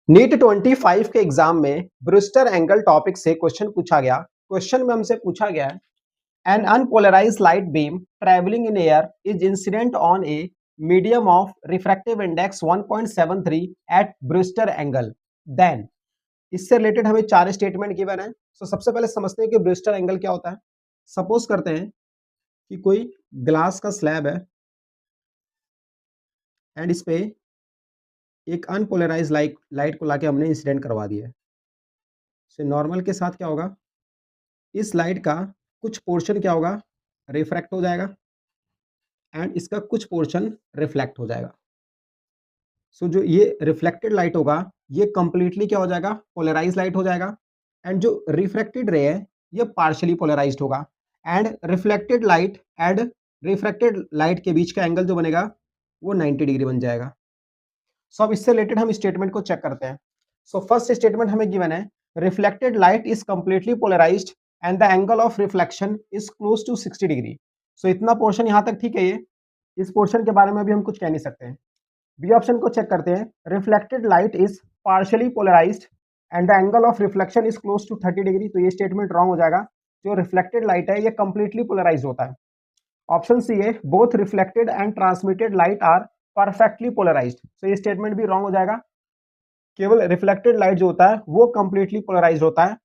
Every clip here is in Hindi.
नीट 25 के एग्जाम में ब्रूस्टर एंगल टॉपिक से क्वेश्चन पूछा गया। क्वेश्चन में हमसे पूछा गया है, an unpolarized light beam travelling in air is incident on a medium of refractive index 1.73 at Brewster angle, then इससे रिलेटेड हमें चार स्टेटमेंट गिवन है। तो सबसे पहले समझते हैं कि ब्रूस्टर एंगल क्या होता है। सपोज करते हैं कि कोई ग्लास का स्लैब है एंड इस पे एक अनपोलराइज लाइट को लाके हमने इंसिडेंट करवा दिया है। नॉर्मल के साथ क्या होगा, इस लाइट का कुछ पोर्शन क्या होगा, रिफ्रैक्ट हो जाएगा एंड इसका कुछ पोर्शन रिफ्लेक्ट हो जाएगा। जो ये रिफ्लेक्टेड लाइट होगा ये कंप्लीटली क्या हो जाएगा, पोलराइज लाइट हो जाएगा। एंड जो रिफ्रैक्टेड रे है ये पार्शियली पोलराइज्ड होगा। एंड रिफ्रैक्टेड लाइट के बीच का एंगल जो बनेगा वो 90 डिग्री बन जाएगा। अब इससे रिलेटेड हम स्टेटमेंट को चेक करते हैं। फर्स्ट स्टेटमेंट हमें गिवन है, reflected light is completely polarized and the angle of reflection is close to 60 degree. इतना पोर्शन यहां तक ठीक है। ये इस पोर्शन के बारे में भी हम कुछ कह नहीं सकते हैं। बी ऑप्शन को चेक करते हैं, reflected light is partially polarized and the angle of reflection is close to 30 degree. तो ये स्टेटमेंट रॉन्ग हो जाएगा। जो रिफ्लेक्टेड लाइट है ये कंप्लीटली पोलराइज होता है। ऑप्शन सी है, both reflected and transmitted light are perfectly polarized. ये स्टेटमेंट भी रॉन्ग हो जाएगा। केवल रिफ्लेक्टेड लाइट जो होता है वो कंप्लीटली पोलराइज्ड होता है।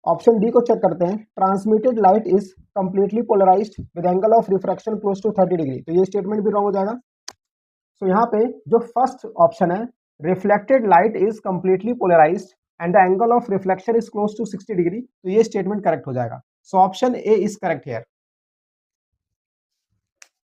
ऑप्शन डी को चेक करते हैं, transmitted light is completely polarized with angle of refraction close to 30 degree. तो ये स्टेटमेंट भी रॉन्ग हो जाएगा। यहाँ पे जो फर्स्ट ऑप्शन है, reflected light is completely polarized and the angle of reflection is close to 60 degree, तो ये स्टेटमेंट करेक्ट हो जाएगा। Option A is correct here.